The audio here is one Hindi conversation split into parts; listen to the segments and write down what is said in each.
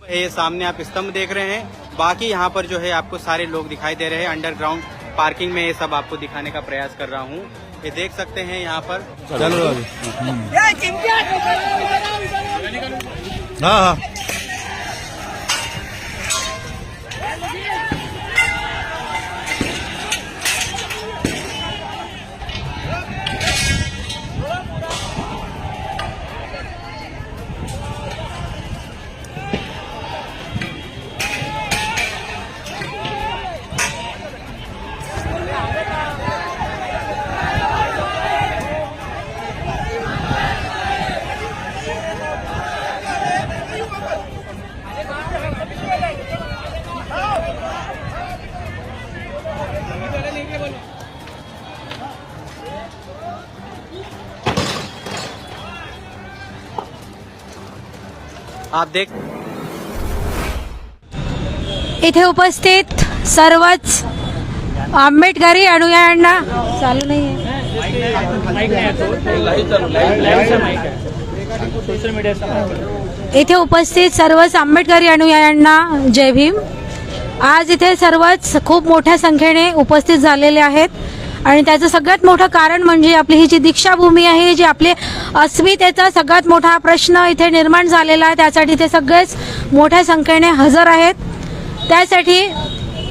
ये सामने आप स्तंभ देख रहे हैं, बाकी यहाँ पर जो है आपको सारे लोग दिखाई दे रहे हैं। अंडरग्राउंड पार्किंग में ये सब आपको दिखाने का प्रयास कर रहा हूँ। ये देख सकते हैं यहाँ पर। चलो हाँ। आप देख इथे उपस्थित सर्वच आंबेडकरी अनुयायांना चालू नाहीये। इथे उपस्थित सर्वच आंबेडकरी अनुयायांना जय भीम। आज इथे सर्वच खूप मोठ्या संख्येने उपस्थित झालेले आहेत आणि त्याचं सगळ्यात मोठं कारण म्हणजे आपली ही जी दीक्षाभूमी आहे, जी आपले अस्मितेचा सगळ्यात मोठा प्रश्न इथे निर्माण झालेला आहे, त्यासाठी इथे सगळेच मोठ्या संख्येने हजर आहेत। त्यासाठी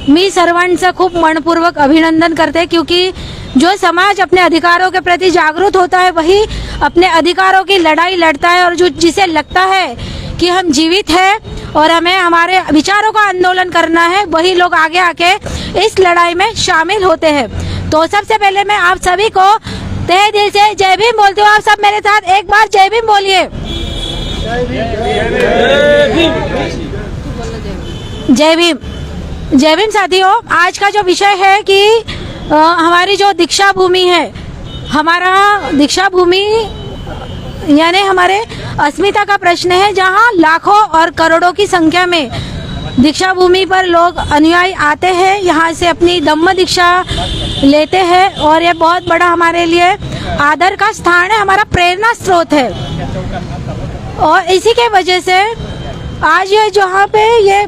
मी सर्वांचं खूप मनपूर्वक अभिनंदन करते, क्योंकि जो समाज अपने अधिकारों के प्रति जागरूक होता है वही अपने अधिकारों की लड़ाई लड़ता है, और जो जिसे लगता है कि हम जीवित हैं और हमें हमारे विचारों का आंदोलन करना है, वही लोग आगे आके इस लड़ाई में शामिल होते हैं। तो सबसे पहले मैं आप सभी को तहे दिल से जय भीम बोलती हूँ। आप सब मेरे साथ एक बार जय भीम बोलिए। जय भीम। जय भीम साथियों, आज का जो विषय है कि हमारी जो दीक्षा भूमि है, हमारा दीक्षा भूमि यानी हमारे अस्मिता का प्रश्न है, जहाँ लाखों और करोड़ों की संख्या में दीक्षा भूमि पर लोग अनुयायी आते हैं, यहाँ से अपनी धम्म दीक्षा लेते हैं, और ये बहुत बड़ा हमारे लिए आदर का स्थान है, हमारा प्रेरणा स्रोत है। और इसी के वजह से आज ये जहाँ पे ये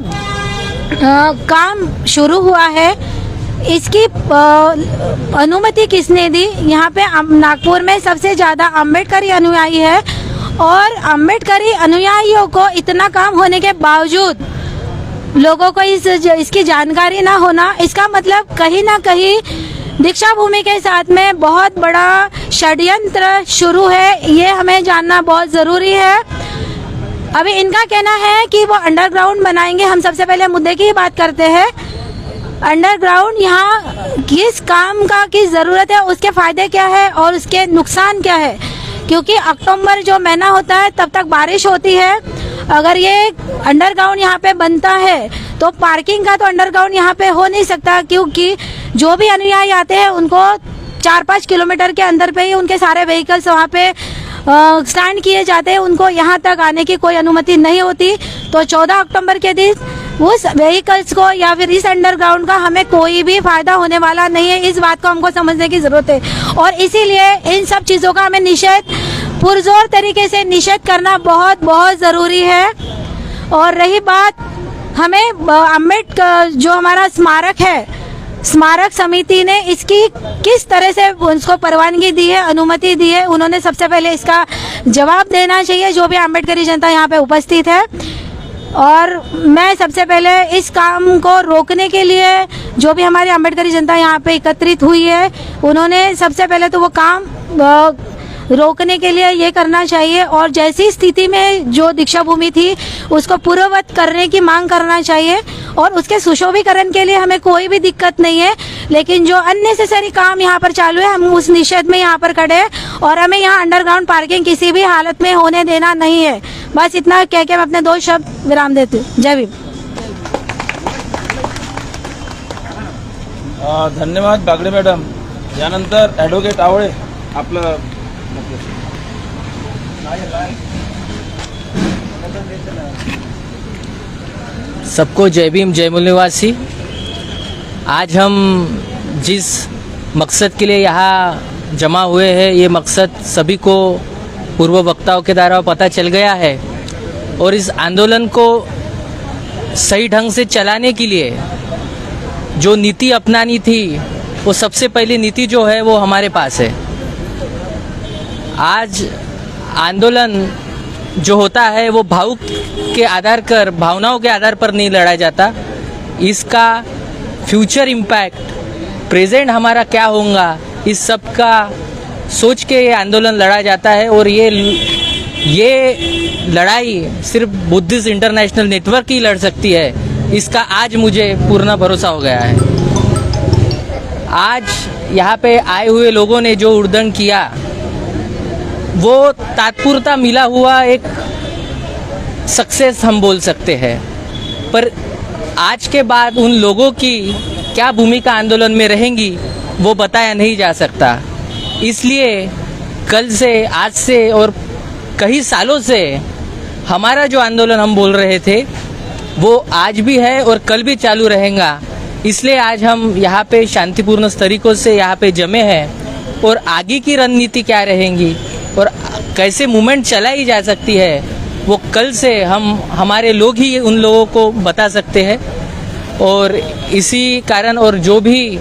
काम शुरू हुआ है, इसकी अनुमति किसने दी? यहाँ पे नागपुर में सबसे ज़्यादा अम्बेडकरी अनुयायी है, और अम्बेडकरी अनुयायियों को इतना काम होने के बावजूद लोगों को इसकी जानकारी ना होना, इसका मतलब कहीं ना कहीं दीक्षा भूमि के साथ में बहुत बड़ा षड्यंत्र शुरू है। ये हमें जानना बहुत ज़रूरी है। अभी इनका कहना है कि वो अंडरग्राउंड बनाएंगे। हम सबसे पहले मुद्दे की ही बात करते हैं। अंडरग्राउंड यहाँ किस काम का की ज़रूरत है, उसके फ़ायदे क्या है और उसके नुकसान क्या है? क्योंकि अक्टूबर जो महीना होता है तब तक बारिश होती है। अगर ये अंडरग्राउंड यहाँ पे बनता है तो पार्किंग का तो अंडरग्राउंड यहाँ पे हो नहीं सकता, क्योंकि जो भी अनुयायी आते हैं उनको 4-5 किलोमीटर के अंदर पे ही उनके सारे व्हीकल्स वहाँ पे स्टैंड किए जाते हैं। उनको यहाँ तक आने की कोई अनुमति नहीं होती। तो 14 अक्टूबर के दिन उस व्हीकल्स को या फिर इस अंडरग्राउंड का हमें कोई भी फायदा होने वाला नहीं है। इस बात को हमको समझने की जरूरत है, और इसीलिए इन सब चीज़ों का हमें निषेध पुरजोर तरीके से निषेध करना बहुत बहुत ज़रूरी है। और रही बात हमें अम्बेडकर जो हमारा स्मारक है, स्मारक समिति ने इसकी किस तरह से उसको परवानगी दी है, अनुमति दी है, उन्होंने सबसे पहले इसका जवाब देना चाहिए, जो भी अम्बेडकरी जनता यहाँ पे उपस्थित है। और मैं सबसे पहले इस काम को रोकने के लिए जो भी हमारी अम्बेडकरी जनता यहाँ पे एकत्रित हुई है, उन्होंने सबसे पहले तो वो काम रोकने के लिए ये करना चाहिए, और जैसी स्थिति में जो दीक्षा भूमि थी उसको पूर्ववत करने की मांग करना चाहिए। और उसके सुशोभीकरण के लिए हमें कोई भी दिक्कत नहीं है, लेकिन जो अननेसेसरी काम यहाँ पर चालू है, हम उस निषेध में यहाँ पर खड़े हैं, और हमें यहाँ अंडरग्राउंड पार्किंग किसी भी हालत में होने देना नहीं है। बस इतना कह के मैं अपने 2 शब्द विराम देती हूँ। जय भीम। धन्यवाद बागडे मॅडम। यानंतर ॲडव्होकेट आवळे आपलं सबको जय भीम, जय मूल निवासी। आज हम जिस मकसद के लिए यहाँ जमा हुए हैं, ये मकसद सभी को पूर्व वक्ताओं के द्वारा पता चल गया है, और इस आंदोलन को सही ढंग से चलाने के लिए जो नीति अपनानी थी, वो सबसे पहली नीति जो है वो हमारे पास है। आज आंदोलन जो होता है वो भावनाओं के आधार पर नहीं लड़ा जाता। इसका फ्यूचर इम्पैक्ट, प्रेजेंट हमारा क्या होगा, इस सब का सोच के ये आंदोलन लड़ा जाता है। और ये लड़ाई सिर्फ बुद्धिस्ट इंटरनेशनल नेटवर्क ही लड़ सकती है, इसका आज मुझे पूर्ण भरोसा हो गया है। आज यहाँ पे आए हुए लोगों ने जो उद्दंड किया वो तात्पुरता मिला हुआ एक सक्सेस हम बोल सकते हैं, पर आज के बाद उन लोगों की क्या भूमिका आंदोलन में रहेंगी वो बताया नहीं जा सकता। इसलिए कल से, आज से और कई सालों से हमारा जो आंदोलन हम बोल रहे थे वो आज भी है और कल भी चालू रहेगा। इसलिए आज हम यहाँ पे शांतिपूर्ण तरीकों से यहाँ पे जमे हैं और आगे की रणनीति क्या रहेंगी और कैसे मूवमेंट चलाई जा सकती है वो कल से हमारे लोग ही उन लोगों को बता सकते हैं। और इसी कारण और जो भी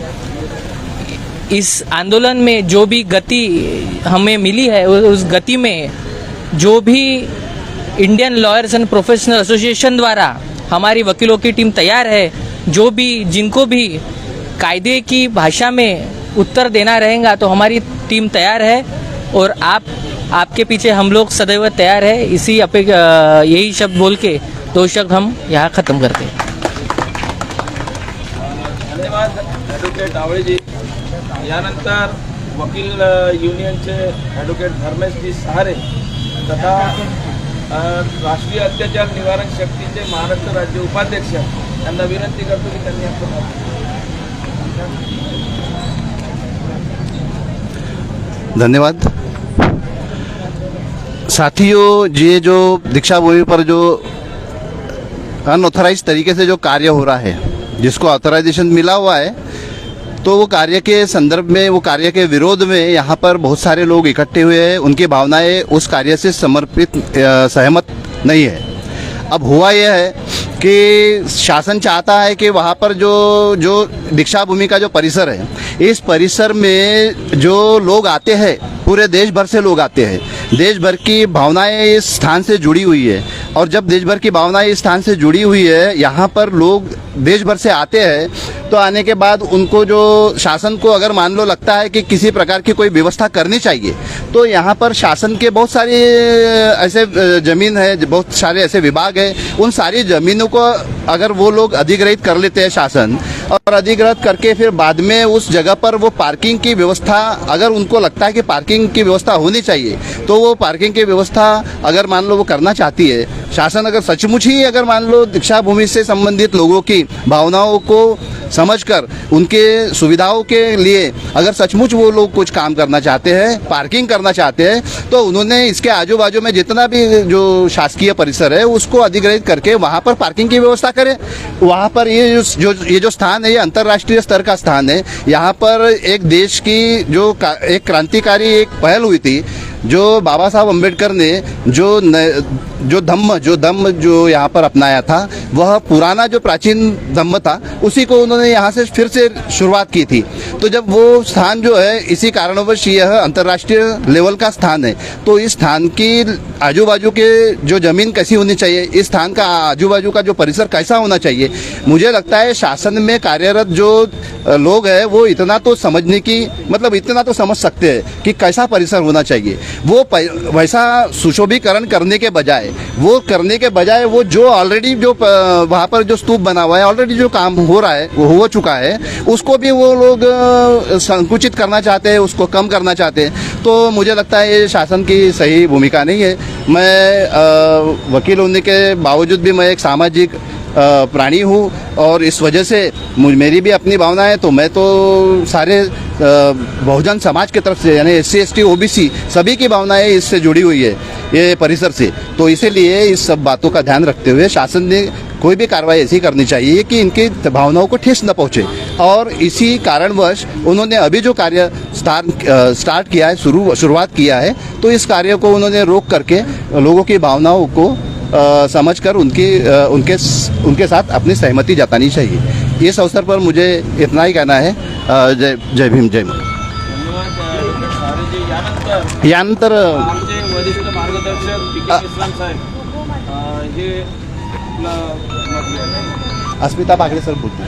इस आंदोलन में जो भी गति हमें मिली है उस गति में जो भी Indian lawyers and professional association द्वारा हमारी वकीलों की टीम तैयार है, जो भी जिनको भी कायदे की भाषा में उत्तर देना रहेगा तो हमारी टीम तैयार है और आपके पीछे हम लोग सदैव तैयार है। यही शब्द बोल के 2 शब्द हम यहाँ ख़त्म करते हैं। धन्यवाद ॲडव्होकेट आवळेजी। यानंतर वकील युनियनचे ॲडव्होकेट धर्मेशजी सहारे तथा राष्ट्रीय अत्याचार निवारण शक्तीचे महाराष्ट्र राज्य उपाध्यक्ष यांना विनंती करतो की त्यांनी आपण धन्यवाद। साथियों, ये जो दीक्षा भूमि पर जो अनऑथराइज तरीके से जो कार्य हो रहा है, जिसको ऑथराइजेशन मिला हुआ है, तो वो कार्य के संदर्भ में, वो कार्य के विरोध में यहाँ पर बहुत सारे लोग इकट्ठे हुए हैं। उनकी भावनाएं उस कार्य से सहमत नहीं है। अब हुआ यह है कि शासन चाहता है कि वहाँ पर जो दीक्षा भूमि का जो परिसर है, इस परिसर में जो लोग आते हैं, पूरे देश भर से लोग आते हैं। देश भर की भावनाएं इस स्थान से जुड़ी हुई है और जब देश भर की भावनाएं इस स्थान से जुड़ी हुई है, यहाँ पर लोग देश भर से आते हैं, तो आने के बाद उनको जो शासन को अगर मान लो लगता है कि किसी प्रकार की कोई व्यवस्था करनी चाहिए, तो यहाँ पर शासन के बहुत सारे ऐसे ज़मीन है, बहुत सारे ऐसे विभाग है, उन सारी ज़मीनों को अगर वो लोग अधिग्रहित कर लेते हैं शासन, और अधिग्रहित करके फिर बाद में उस जगह पर वो पार्किंग की व्यवस्था, अगर उनको लगता है कि पार्किंग की व्यवस्था होनी चाहिए, तो वो पार्किंग की व्यवस्था अगर मान लो वो करना चाहती है शासन, अगर सचमुच ही अगर मान लो दीक्षा भूमि से संबंधित लोगों की भावनाओं को समझकर उनके सुविधाओं के लिए अगर सचमुच वो लोग कुछ काम करना चाहते हैं, पार्किंग करना चाहते हैं, तो उन्होंने इसके आजू बाजू में जितना भी जो शासकीय परिसर है उसको अधिग्रहित करके वहाँ पर पार्किंग की व्यवस्था करें। वहाँ पर ये जो स्थान है, ये अंतर्राष्ट्रीय स्तर का स्थान है। यहाँ पर एक देश की एक क्रांतिकारी एक पहल हुई थी, जो बाबा साहब अम्बेडकर ने जो धम्म जो यहाँ पर अपनाया था, वह पुराना जो प्राचीन धम्म था, उसी को उन्होंने यहाँ से फिर से शुरुआत की थी। तो जब वो स्थान जो है, इसी कारणवश यह अंतर्राष्ट्रीय लेवल का स्थान है, तो इस स्थान की आजू बाजू के जो ज़मीन कैसी होनी चाहिए, इस स्थान का आजू बाजू का जो परिसर कैसा होना चाहिए, मुझे लगता है शासन में कार्यरत जो लोग हैं वो इतना तो समझने की, मतलब इतना तो समझ सकते हैं कि कैसा परिसर होना चाहिए। वो वैसा सुशोभीकरण करने के बजाय वो जो ऑलरेडी जो वहाँ पर जो स्तूप बना हुआ है, ऑलरेडी जो काम हो रहा है, वो हो चुका है, उसको भी वो लोग संकुचित करना चाहते हैं, उसको कम करना चाहते हैं। तो मुझे लगता है ये शासन की सही भूमिका नहीं है। मैं वकील होने के बावजूद भी मैं एक सामाजिक प्राणी हूँ और इस वजह से मेरी भी अपनी भावना है। तो मैं तो सारे बहुजन समाज की तरफ से, यानी SC ST OBC सभी की भावनाएं इससे जुड़ी हुई है, ये परिसर से। तो इसीलिए इस सब बातों का ध्यान रखते हुए शासन ने कोई भी कार्रवाई ऐसी करनी चाहिए कि इनकी भावनाओं को ठेस न पहुँचे। और इसी कारणवश उन्होंने अभी जो कार्य स्टार्ट किया है, शुरुआत किया है, तो इस कार्य को उन्होंने रोक करके लोगों की भावनाओं को समझकर उनके साथ अपनी सहमति जतानी चाहिए। इस अवसर पर मुझे इतना ही कहना है। जय भीम जय माता। धन्यवाद डॉक्टर सारेजी। यानंतर आमचे वरिष्ठ मार्गदर्शक पी.के. इस्लाम साहेब हे आपलं अस्मिता पागड़े सर बोलते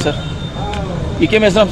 सर पी.के. इस्लाम